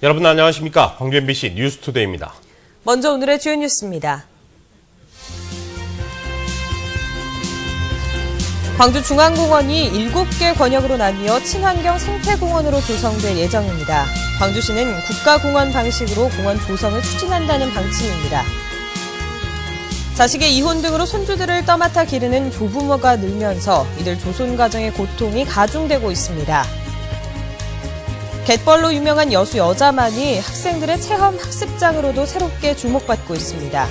여러분 안녕하십니까? 광주 MBC 뉴스투데이입니다. 먼저 오늘의 주요 뉴스입니다. 광주중앙공원이 7개 권역으로 나뉘어 친환경 생태공원으로 조성될 예정입니다. 광주시는 국가공원 방식으로 공원 조성을 추진한다는 방침입니다. 자식의 이혼 등으로 손주들을 떠맡아 기르는 조부모가 늘면서 이들 조손 가정의 고통이 가중되고 있습니다. 갯벌로 유명한 여수 여자만이 학생들의 체험 학습장으로도 새롭게 주목받고 있습니다.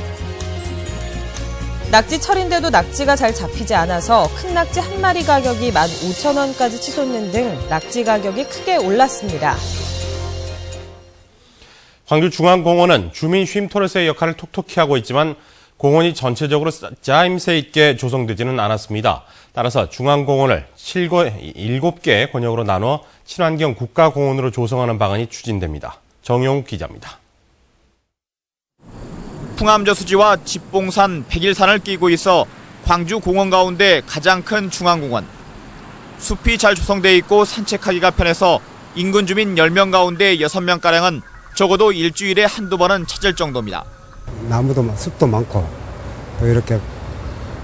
낙지철인데도 낙지가 잘 잡히지 않아서 큰 낙지 한 마리 가격이 15,000원까지 치솟는 등 낙지 가격이 크게 올랐습니다. 광주중앙공원은 주민 쉼터로서의 역할을 톡톡히 하고 있지만 공원이 전체적으로 짜임새 있게 조성되지는 않았습니다. 따라서 중앙공원을 7개 권역으로 나눠 친환경 국가공원으로 조성하는 방안이 추진됩니다. 정용욱 기자입니다. 풍암저수지와 집봉산, 백일산을 끼고 있어 광주 공원 가운데 가장 큰 중앙공원. 숲이 잘 조성돼 있고 산책하기가 편해서 인근 주민 10명 가운데 6명가량은 적어도 일주일에 한두 번은 찾을 정도입니다. 나무도 숲도 많고 또 이렇게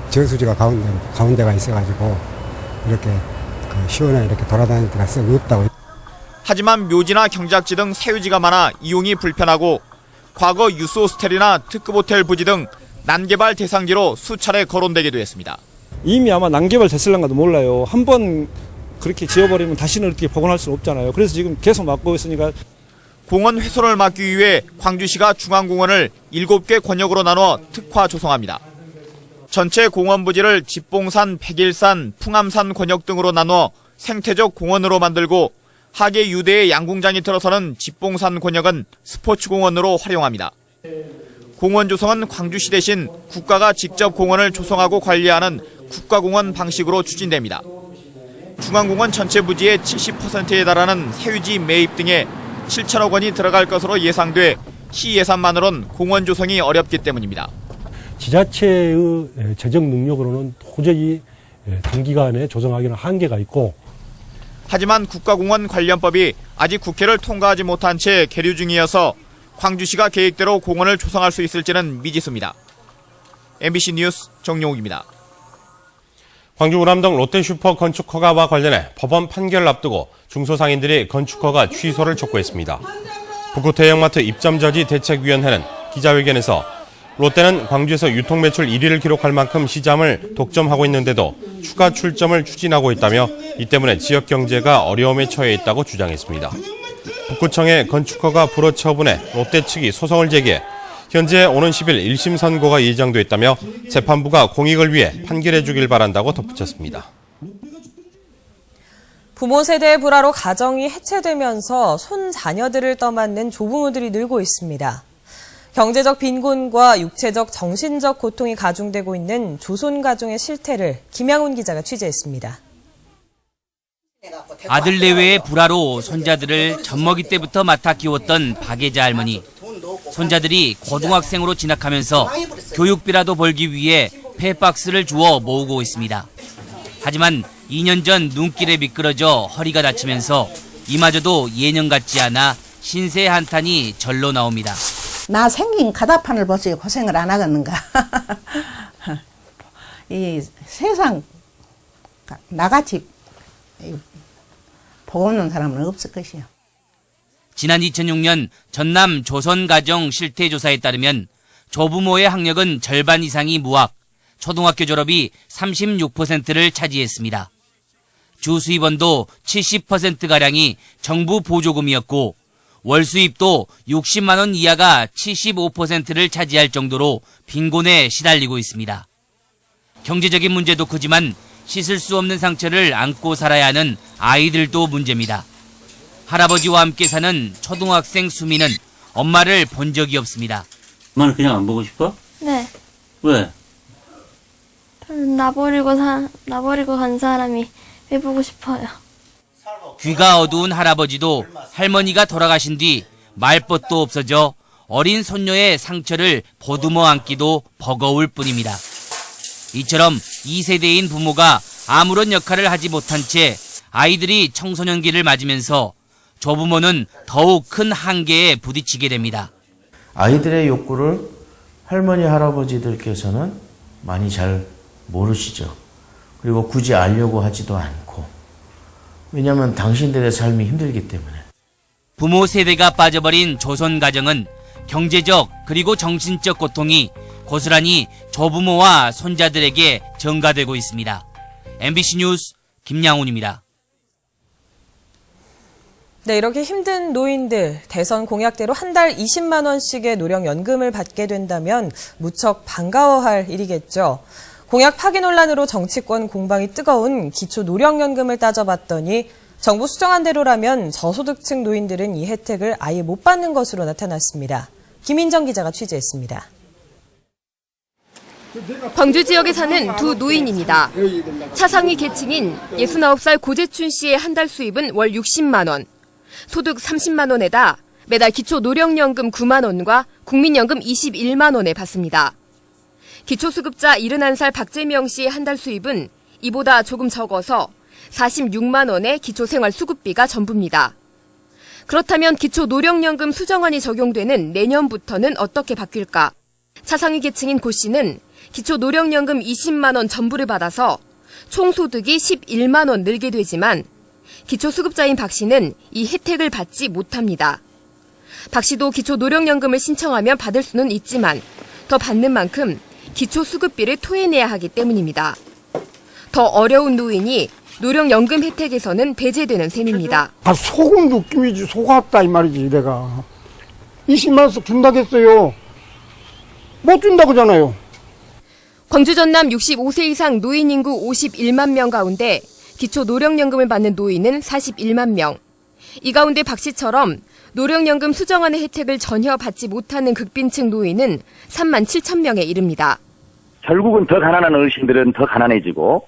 저수지가 가운데가 있어가지고 이렇게 시원하게 이렇게 돌아다닐 데가 썩 없다고. 하지만 묘지나 경작지 등 사유지가 많아 이용이 불편하고 과거 유스호스텔이나 특급호텔 부지 등 난개발 대상지로 수차례 거론되기도 했습니다. 이미 아마 난개발 됐을랑가도 몰라요. 한번 그렇게 지어버리면 다시는 이렇게 복원할 수는 없잖아요. 그래서 지금 계속 막고 있으니까. 공원 훼손을 막기 위해 광주시가 중앙공원을 7개 권역으로 나눠 특화 조성합니다. 전체 공원 부지를 집봉산, 백일산, 풍암산 권역 등으로 나눠 생태적 공원으로 만들고 하계 유대의 양궁장이 들어서는 집봉산 권역은 스포츠공원으로 활용합니다. 공원 조성은 광주시 대신 국가가 직접 공원을 조성하고 관리하는 국가공원 방식으로 추진됩니다. 중앙공원 전체 부지의 70%에 달하는 사유지 매입 등에 7천억 원이 들어갈 것으로 예상돼 시 예산만으론 공원 조성이 어렵기 때문입니다. 지자체의 재정 능력으로는 도저히 단기간에 조성하기는 한계가 있고, 하지만 국가공원 관련법이 아직 국회를 통과하지 못한 채 계류 중이어서 광주시가 계획대로 공원을 조성할 수 있을지는 미지수입니다. MBC 뉴스 정용욱입니다. 광주 우람동 롯데슈퍼 건축 허가와 관련해 법원 판결을 앞두고 중소상인들이 건축 허가 취소를 촉구했습니다. 북구 대형마트 입점저지 대책위원회는 기자회견에서 롯데는 광주에서 유통 매출 1위를 기록할 만큼 시장을 독점하고 있는데도 추가 출점을 추진하고 있다며 이 때문에 지역 경제가 어려움에 처해 있다고 주장했습니다. 북구청의 건축허가 불허 처분에 롯데 측이 소송을 제기해 현재 오는 10일 1심 선고가 예정돼 있다며 재판부가 공익을 위해 판결해 주길 바란다고 덧붙였습니다. 부모 세대의 불화로 가정이 해체되면서 손자녀들을 떠맡는 조부모들이 늘고 있습니다. 경제적 빈곤과 육체적, 정신적 고통이 가중되고 있는 조손 가정의 실태를 김양훈 기자가 취재했습니다. 아들 내외의 불화로 손자들을 젖먹이 때부터 맡아 키웠던 박예자 할머니. 손자들이 고등학생으로 진학하면서 교육비라도 벌기 위해 폐박스를 주워 모으고 있습니다. 하지만 2년 전 눈길에 미끄러져 허리가 다치면서 이마저도 예년 같지 않아 신세 한탄이 절로 나옵니다. 나 생긴 가다판을 보세요. 고생을 안 하겠는가. 이 세상 나같이 복 없는 사람은 없을 것이요. 지난 2006년 전남 조선가정 실태조사에 따르면 조부모의 학력은 절반 이상이 무학, 초등학교 졸업이 36%를 차지했습니다. 주 수입원도 70%가량이 정부 보조금이었고 월 수입도 60만 원 이하가 75%를 차지할 정도로 빈곤에 시달리고 있습니다. 경제적인 문제도 크지만 씻을 수 없는 상처를 안고 살아야 하는 아이들도 문제입니다. 할아버지와 함께 사는 초등학생 수미는 엄마를 본 적이 없습니다. 엄마는 그냥 안 보고 싶어? 네. 왜? 나버리고 간 사람이 왜 보고 싶어요? 귀가 어두운 할아버지도 할머니가 돌아가신 뒤 말벗도 없어져 어린 손녀의 상처를 보듬어 안기도 버거울 뿐입니다. 이처럼 2세대인 부모가 아무런 역할을 하지 못한 채 아이들이 청소년기를 맞으면서 조부모는 더욱 큰 한계에 부딪히게 됩니다. 아이들의 욕구를 할머니, 할아버지들께서는 많이 잘 모르시죠. 그리고 굳이 알려고 하지도 않고. 왜냐하면 당신들의 삶이 힘들기 때문에. 부모 세대가 빠져버린 조선 가정은 경제적 그리고 정신적 고통이 고스란히 조부모와 손자들에게 전가되고 있습니다. MBC 뉴스 김양훈입니다. 네, 이렇게 힘든 노인들, 대선 공약대로 한 달 20만 원씩의 노령연금을 받게 된다면 무척 반가워할 일이겠죠. 공약 파기 논란으로 정치권 공방이 뜨거운 기초 노령연금을 따져봤더니 정부 수정안 대로라면 저소득층 노인들은 이 혜택을 아예 못 받는 것으로 나타났습니다. 김인정 기자가 취재했습니다. 광주 지역에 사는 두 노인입니다. 차상위 계층인 69살 고재춘 씨의 한 달 수입은 월 60만 원, 소득 30만 원에다 매달 기초 노령연금 9만 원과 국민연금 21만 원을 받습니다. 기초수급자 71살 박재명 씨의 한 달 수입은 이보다 조금 적어서 46만 원의 기초생활수급비가 전부입니다. 그렇다면 기초노령연금 수정안이 적용되는 내년부터는 어떻게 바뀔까? 차상위 계층인 고 씨는 기초노령연금 20만 원 전부를 받아서 총소득이 11만 원 늘게 되지만 기초수급자인 박 씨는 이 혜택을 받지 못합니다. 박 씨도 기초노령연금을 신청하면 받을 수는 있지만 더 받는 만큼 기초수급비를 토해내야 하기 때문입니다. 더 어려운 노인이 노령연금 혜택에서는 배제되는 셈입니다. 속은 느낌이지 속았다 이 말이지. 내가 20만 원씩 준다겠어요. 못 준다고잖아요. 광주 전남 65세 이상 노인 인구 51만 명 가운데 기초 노령연금을 받는 노인은 41만 명. 이 가운데 박 씨처럼 노령연금 수정안의 혜택을 전혀 받지 못하는 극빈층 노인은 3만 7천 명에 이릅니다. 결국은 더 가난한 어르신들은 더 가난해지고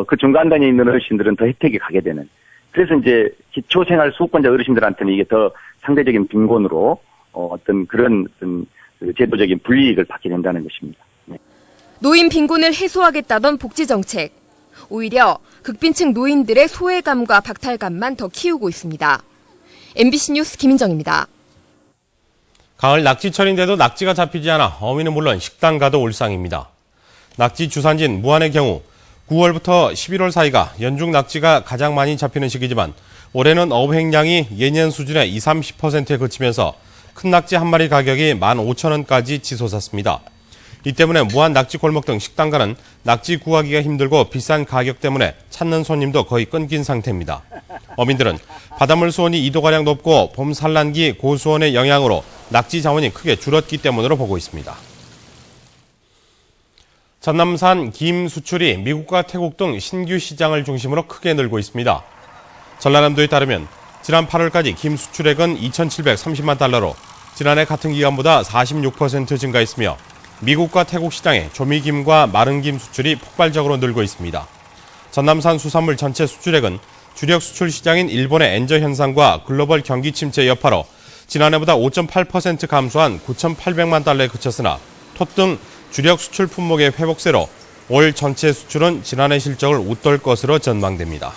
그 중간단에 있는 어르신들은 더 혜택이 가게 되는. 그래서 이제 기초생활 수급권자 어르신들한테는 이게 더 상대적인 빈곤으로 어떤 그런 제도적인 불이익을 받게 된다는 것입니다. 네. 노인 빈곤을 해소하겠다던 복지정책. 오히려 극빈층 노인들의 소외감과 박탈감만 더 키우고 있습니다. MBC 뉴스 김인정입니다. 가을 낙지철인데도 낙지가 잡히지 않아 어민은 물론 식당가도 울상입니다. 낙지 주산지인 무안의 경우 9월부터 11월 사이가 연중 낙지가 가장 많이 잡히는 시기지만 올해는 어획량이 예년 수준의 20-30%에 그치면서 큰 낙지 한 마리 가격이 15,000원까지 치솟았습니다. 이 때문에 무안 낙지 골목 등 식당가는 낙지 구하기가 힘들고 비싼 가격 때문에 찾는 손님도 거의 끊긴 상태입니다. 어민들은 바닷물 수온이 2도가량 높고 봄 산란기 고수온의 영향으로 낙지 자원이 크게 줄었기 때문으로 보고 있습니다. 전남산 김 수출이 미국과 태국 등 신규 시장을 중심으로 크게 늘고 있습니다. 전라남도에 따르면 지난 8월까지 김 수출액은 2,730만 달러로 지난해 같은 기간보다 46% 증가했으며 미국과 태국 시장에 조미김과 마른김 수출이 폭발적으로 늘고 있습니다. 전남산 수산물 전체 수출액은 주력 수출 시장인 일본의 엔저 현상과 글로벌 경기 침체 여파로 지난해보다 5.8% 감소한 9,800만 달러에 그쳤으나 톳 등 주력 수출 품목의 회복세로 올 전체 수출은 지난해 실적을 웃돌 것으로 전망됩니다.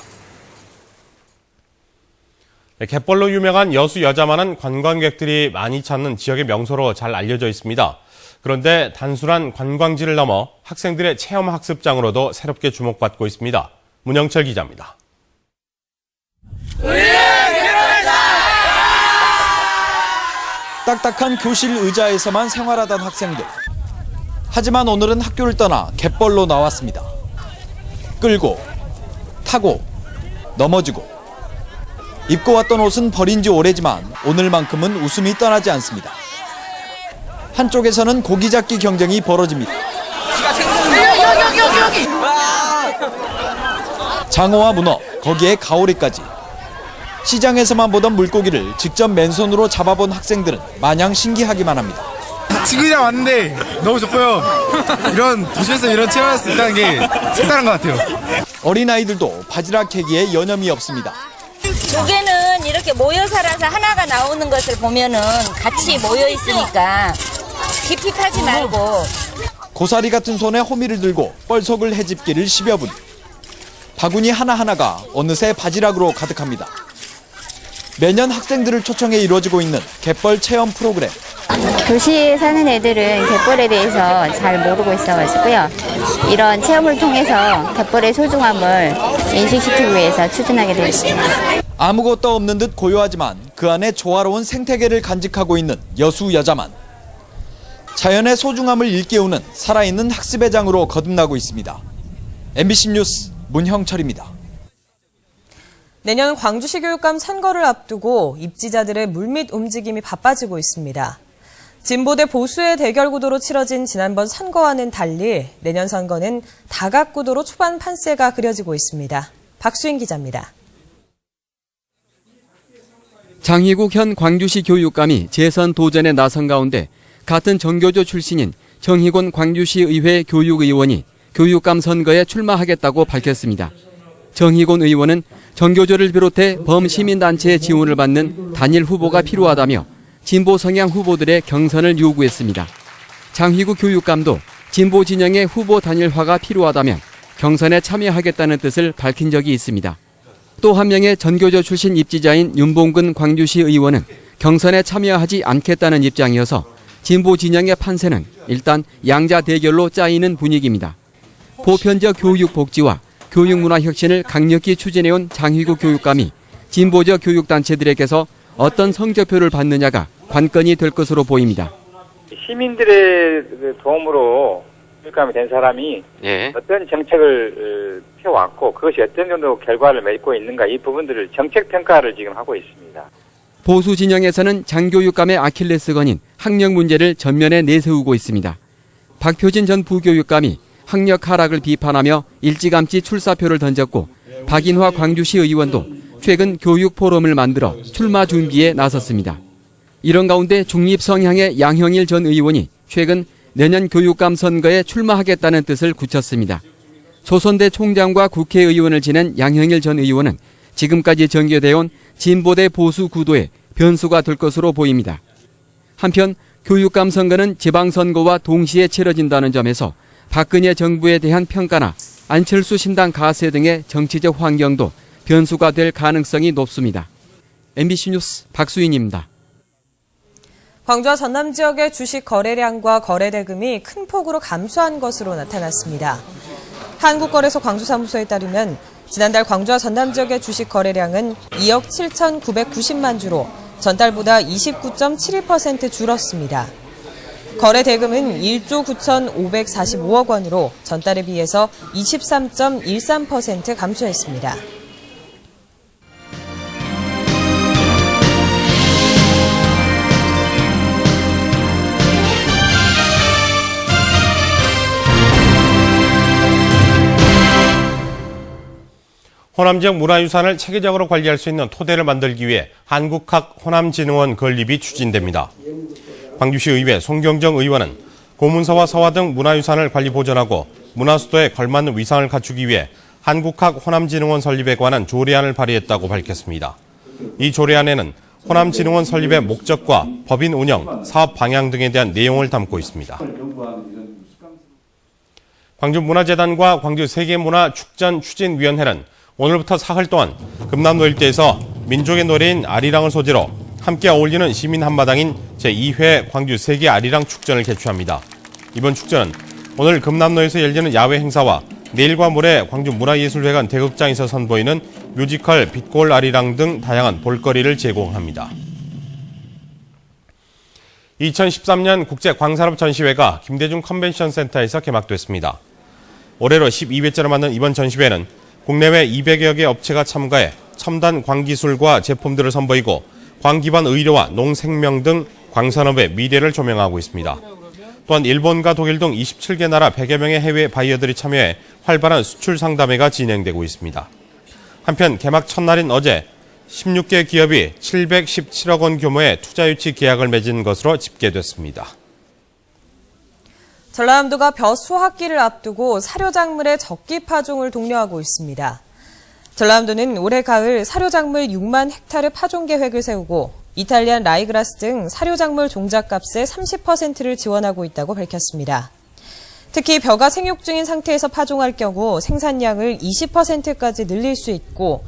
갯벌로 유명한 여수 여자만은 관광객들이 많이 찾는 지역의 명소로 잘 알려져 있습니다. 그런데 단순한 관광지를 넘어 학생들의 체험학습장으로도 새롭게 주목받고 있습니다. 문영철 기자입니다. 딱딱한 교실 의자에서만 생활하던 학생들. 하지만 오늘은 학교를 떠나 갯벌로 나왔습니다. 끌고, 타고, 넘어지고. 입고 왔던 옷은 버린 지 오래지만 오늘만큼은 웃음이 떠나지 않습니다. 한쪽에서는 고기 잡기 경쟁이 벌어집니다. 장어와 문어, 거기에 가오리까지. 시장에서만 보던 물고기를 직접 맨손으로 잡아본 학생들은 마냥 신기하기만 합니다. 친구들이랑 왔는데 너무 좋고요. 이런 도시에서 이런 체험할 수 있다는 게 색다른 것 같아요. 어린아이들도 바지락 캐기에 여념이 없습니다. 조개는 이렇게 모여 살아서 하나가 나오는 것을 보면은 같이 모여 있으니까 깊이 파지 말고. 고사리 같은 손에 호미를 들고 뻘석을 헤집기를 10여 분. 바구니 하나하나가 어느새 바지락으로 가득합니다. 매년 학생들을 초청해 이루어지고 있는 갯벌 체험 프로그램. 도시에 사는 애들은 갯벌에 대해서 잘 모르고 있어가지고요. 이런 체험을 통해서 갯벌의 소중함을 인식시키기 위해서 추진하게 되었습니다. 아무것도 없는 듯 고요하지만 그 안에 조화로운 생태계를 간직하고 있는 여수 여자만. 자연의 소중함을 일깨우는 살아있는 학습의 장으로 거듭나고 있습니다. MBC 뉴스 문형철입니다. 내년 광주시 교육감 선거를 앞두고 입지자들의 물밑 움직임이 바빠지고 있습니다. 진보 대 보수의 대결 구도로 치러진 지난번 선거와는 달리 내년 선거는 다각 구도로 초반 판세가 그려지고 있습니다. 박수인 기자입니다. 장희국 현 광주시 교육감이 재선 도전에 나선 가운데 같은 정교조 출신인 정희곤 광주시의회 교육의원이 교육감 선거에 출마하겠다고 밝혔습니다. 정희곤 의원은 정교조를 비롯해 범시민단체의 지원을 받는 단일 후보가 필요하다며 진보 성향 후보들의 경선을 요구했습니다. 장희국 교육감도 진보 진영의 후보 단일화가 필요하다면 경선에 참여하겠다는 뜻을 밝힌 적이 있습니다. 또 한 명의 전교조 출신 입지자인 윤봉근 광주시 의원은 경선에 참여하지 않겠다는 입장이어서 진보 진영의 판세는 일단 양자 대결로 짜이는 분위기입니다. 보편적 교육 복지와 교육문화 혁신을 강력히 추진해온 장희국 교육감이 진보적 교육단체들에게서 어떤 성적표를 받느냐가 관건이 될 것으로 보입니다. 시민들의 도움으로 교육감이 된 사람이 어떤 정책을 펴왔고 그것이 어떤 정도 결과를 맺고 있는가 이 부분들을 정책 평가를 지금 하고 있습니다. 보수 진영에서는 장 교육감의 아킬레스건인 학력 문제를 전면에 내세우고 있습니다. 박표진 전 부교육감이 학력 하락을 비판하며 일찌감치 출사표를 던졌고 박인화 광주시 의원도 최근 교육 포럼을 만들어 출마 준비에 나섰습니다. 이런 가운데 중립 성향의 양형일 전 의원이 최근 내년 교육감 선거에 출마하겠다는 뜻을 굳혔습니다. 조선대 총장과 국회의원을 지낸 양형일 전 의원은 지금까지 전개되어온 진보 대 보수 구도의 변수가 될 것으로 보입니다. 한편 교육감 선거는 지방선거와 동시에 치러진다는 점에서 박근혜 정부에 대한 평가나 안철수 신당 가세 등의 정치적 환경도 변수가 될 가능성이 높습니다. MBC 뉴스 박수인입니다. 광주와 전남 지역의 주식 거래량과 거래 대금이 큰 폭으로 감소한 것으로 나타났습니다. 한국거래소 광주사무소에 따르면 지난달 광주와 전남 지역의 주식 거래량은 2억 7,990만 주로 전달보다 29.72% 줄었습니다. 거래 대금은 1조 9,545억 원으로 전달에 비해서 23.13% 감소했습니다. 호남 지역 문화유산을 체계적으로 관리할 수 있는 토대를 만들기 위해 한국학 호남진흥원 건립이 추진됩니다. 광주시 의회 송경정 의원은 고문서와 서화 등 문화유산을 관리 보존하고 문화수도에 걸맞는 위상을 갖추기 위해 한국학 호남진흥원 설립에 관한 조례안을 발의했다고 밝혔습니다. 이 조례안에는 호남진흥원 설립의 목적과 법인 운영, 사업 방향 등에 대한 내용을 담고 있습니다. 광주문화재단과 광주세계문화축전추진위원회는 오늘부터 사흘 동안 금남로 일대에서 민족의 노래인 아리랑을 소재로 함께 어울리는 시민 한마당인 제2회 광주 세계 아리랑 축전을 개최합니다. 이번 축전은 오늘 금남로에서 열리는 야외 행사와 내일과 모레 광주문화예술회관 대극장에서 선보이는 뮤지컬 빛골 아리랑 등 다양한 볼거리를 제공합니다. 2013년 국제광산업 전시회가 김대중 컨벤션센터에서 개막됐습니다. 올해로 12회째를 맞는 이번 전시회는 국내외 200여 개 업체가 참가해 첨단 광기술과 제품들을 선보이고 광 기반 의료와 농생명 등 광산업의 미래를 조명하고 있습니다. 또한 일본과 독일 등 27개 나라 100여 명의 해외 바이어들이 참여해 활발한 수출 상담회가 진행되고 있습니다. 한편 개막 첫날인 어제 16개 기업이 717억 원 규모의 투자 유치 계약을 맺은 것으로 집계됐습니다. 전라남도가 벼 수확기를 앞두고 사료작물의 적기 파종을 독려하고 있습니다. 전라남도는 올해 가을 사료작물 6만 헥타르 파종 계획을 세우고 이탈리안 라이그라스 등 사료작물 종잣값의 30%를 지원하고 있다고 밝혔습니다. 특히 벼가 생육 중인 상태에서 파종할 경우 생산량을 20%까지 늘릴 수 있고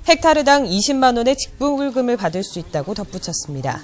헥타르당 20만 원의 직불금을 받을 수 있다고 덧붙였습니다.